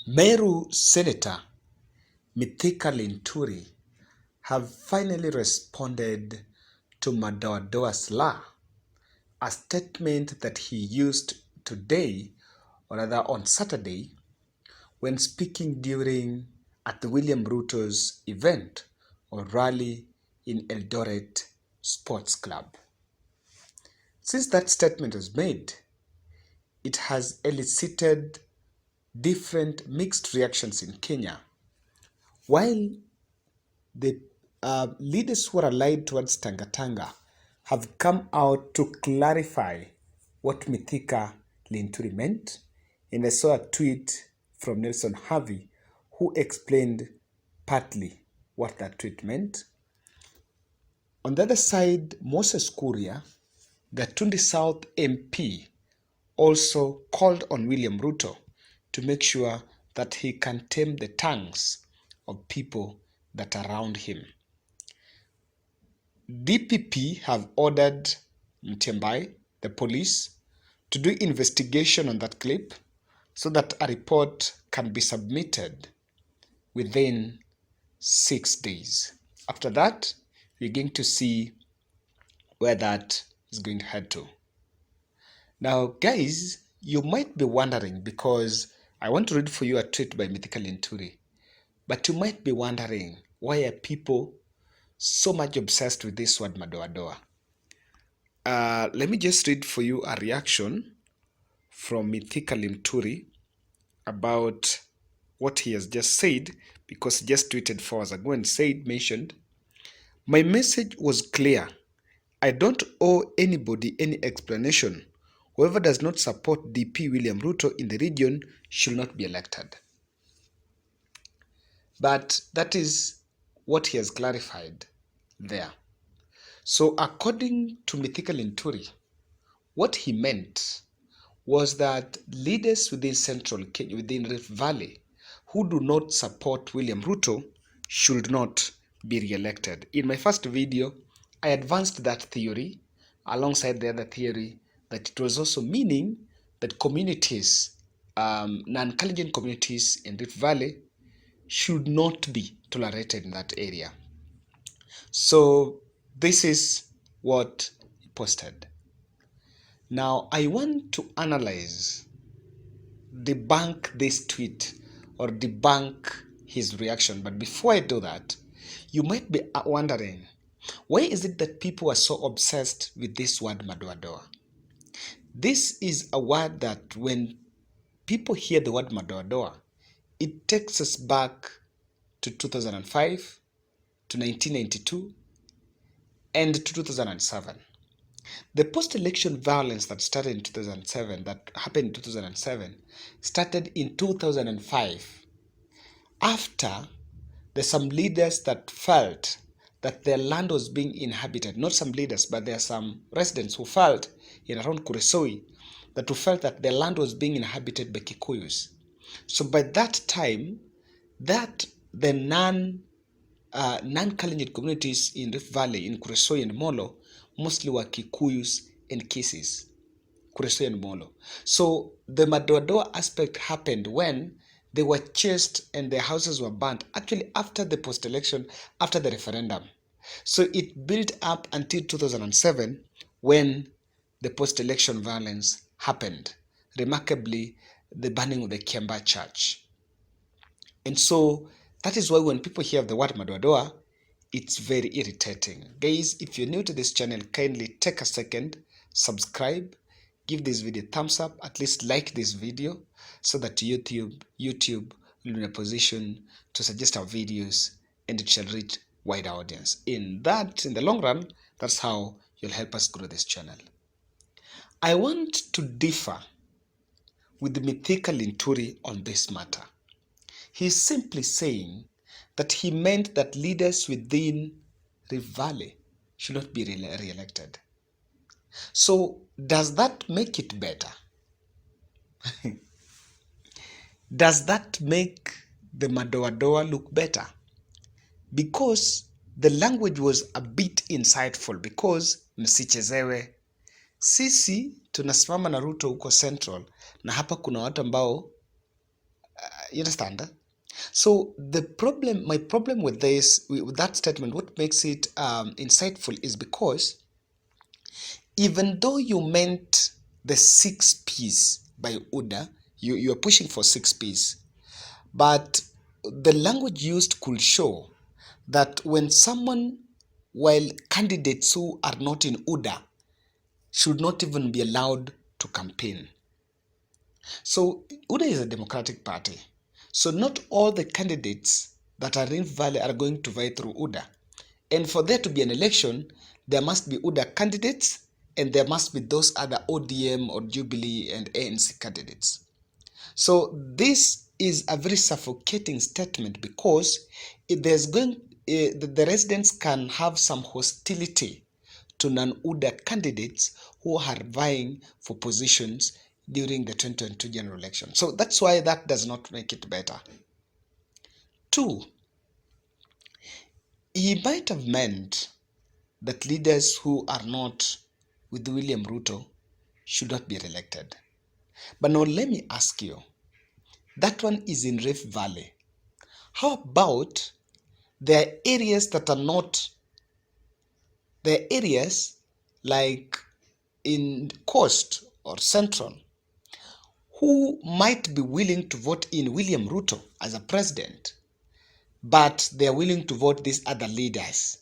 Meru Senator Mithika Linturi have finally responded to Madoadoa Slur, a statement that he used today, or rather on Saturday, when speaking during at the William Ruto's event or rally in Eldoret Sports Club. Since that statement was made, it has elicited different mixed reactions in Kenya. While the leaders who are allied towards Tanga have come out to clarify what Mithika Linturi meant, and I saw a tweet from Nelson Harvey who explained partly what that tweet meant. On the other side, Moses Kuria, the Tundi South MP, also called on William Ruto to make sure that he can tame the tongues of people that are around him. DPP have ordered Mtembai, the police, to do investigation on that clip so that a report can be submitted within 6 days. After that, we're going to see where that is going to head to. Now, guys, you might be wondering, because I want to read for you a tweet by Mithika Linturi, but you might be wondering, why are people so much obsessed with this word Madoadoa? Let me just read for you a reaction from Mithika Linturi about what he has just said, because he just tweeted 4 hours ago and mentioned, "My message was clear. I don't owe anybody any explanation. Whoever does not support DP William Ruto in the region should not be elected." But that is what he has clarified there. So according to Mithika Linturi, what he meant was that leaders within central Kenya, within Riftvalley, who do not support William Ruto should not be re-elected. In my first video, I advanced that theory alongside the other theory that it was also meaning that communities, non-Kalenjin communities in Rift Valley should not be tolerated in that area. So this is what he posted. Now I want to debunk this tweet or debunk his reaction. But before I do that, you might be wondering, why is it that people are so obsessed with this word Madoadoa? This is a word that when people hear the word Madoadoa, it takes us back to 2005, to 1992, and to 2007. The post-election violence that started in 2007, that happened in 2007, started in 2005. After there's some leaders that felt that their land was being inhabited. Not some leaders, but there are some residents who felt in around Kuresoi that who felt that their land was being inhabited by Kikuyus. So by that time, that the non-Kalenjin communities in Rift Valley, in Kuresoi and Molo, mostly were Kikuyus and Kisis. Kuresoi and Molo. So the Madoadoa aspect happened when they were chased and their houses were burnt, actually after the post-election, after the referendum. So it built up until 2007 when the post-election violence happened. Remarkably, the burning of the Kiamba church. And so that is why when people hear the word Madoadoa, it's very irritating. Guys, if you're new to this channel, kindly take a second, subscribe, give this video a thumbs up, at least like this video, so that YouTube will be in a position to suggest our videos and it shall reach wider audience. In the long run, that's how you'll help us grow this channel. I want to differ with Mithika Linturi on this matter. He's simply saying that he meant that leaders within Rift Valley should not be re-elected. So does that make it better? Does that make the Madoadoa look better? Because the language was a bit insightful, because msichezewe, sisi tunasimama na Ruto huko Central, na hapa kuna watu ambao You understand? So my problem with with that statement, what makes it insightful is because even though you meant the 6 P's by UDA, you are pushing for 6 P's, but the language used could show that when someone, while candidates who are not in UDA should not even be allowed to campaign. So UDA is a democratic party. So not all the candidates that are in Valley are going to vie through UDA. And for there to be an election, there must be UDA candidates and there must be those other ODM or Jubilee and ANC candidates. So this is a very suffocating statement because if the residents can have some hostility to non-UDA candidates who are vying for positions during the 2022 general election. So that's why that does not make it better. 2, he might have meant that leaders who are not with William Ruto should not be re-elected. But now let me ask you, that one is in Rift Valley. How about there are areas that are not, there are areas like in Coast or Central who might be willing to vote in William Ruto as a president, but they are willing to vote these other leaders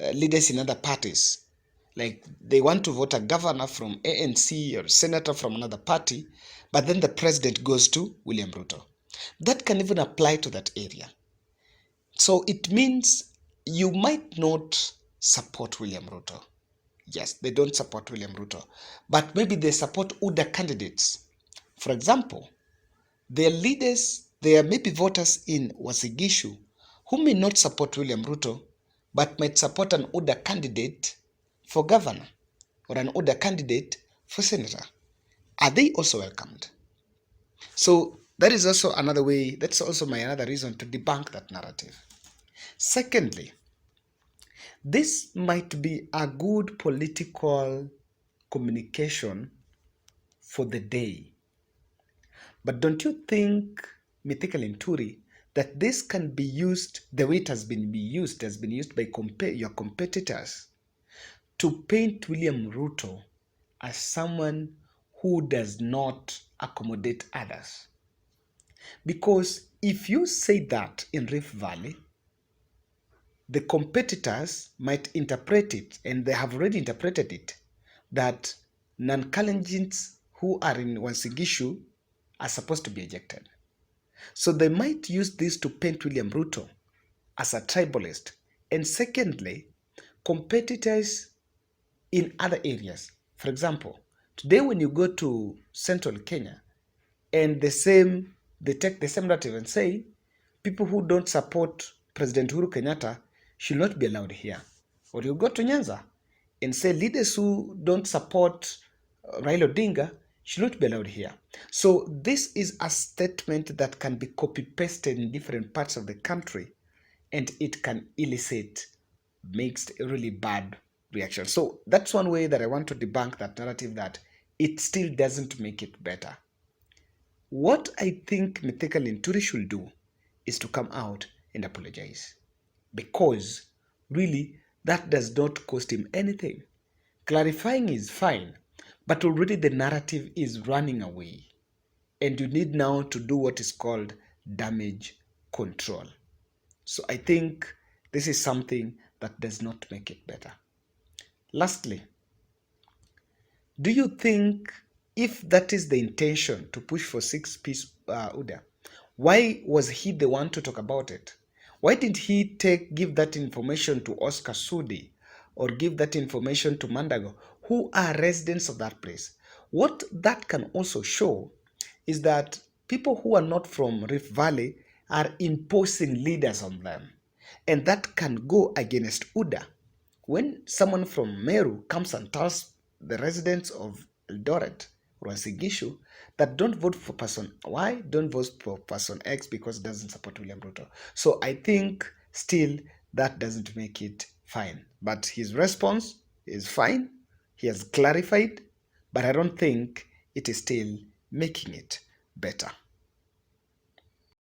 in other parties. Like they want to vote a governor from ANC or senator from another party, but then the president goes to William Ruto. That can even apply to that area. So it means you might not support William Ruto. Yes, they don't support William Ruto, but maybe they support UDA candidates. For example, there are maybe voters in Wasigishu who may not support William Ruto, but might support an UDA candidate for governor or an UDA candidate for senator. Are they also welcomed? So that is also another way, that's also my another reason to debunk that narrative. Secondly, this might be a good political communication for the day. But don't you think, Mithika Linturi, that this can be used the way it has been used by your competitors to paint William Ruto as someone who does not accommodate others? Because if you say that in Rift Valley, the competitors might interpret it, and they have already interpreted it, that non-Kalenjins who are in Wasigishu are supposed to be ejected. So they might use this to paint William Ruto as a tribalist. And secondly, competitors in other areas. For example, today when you go to central Kenya, and they take the same narrative and say people who don't support President Uhuru Kenyatta should not be allowed here. Or you go to Nyanza and say leaders who don't support Raila Odinga should not be allowed here. So this is a statement that can be copy-pasted in different parts of the country, and it can elicit mixed, really bad reactions. So that's one way that I want to debunk that narrative, that it still doesn't make it better. What I think Mithika Linturi should do is to come out and apologize, because really that does not cost him anything. Clarifying is fine, but already the narrative is running away, and you need now to do what is called damage control. So I think this is something that does not make it better. Lastly, do you think, if that is the intention to push for 6 P's UDA, why was he the one to talk about it? Why didn't he give that information to Oscar Sudi or give that information to Mandago, who are residents of that place? What that can also show is that people who are not from Rift Valley are imposing leaders on them, and that can go against UDA. When someone from Meru comes and tells the residents of Eldoret or Wasigishu that don't vote for person Y, don't vote for person X because it doesn't support William Ruto. So I think still that doesn't make it fine. But his response is fine. He has clarified, but I don't think it is still making it better.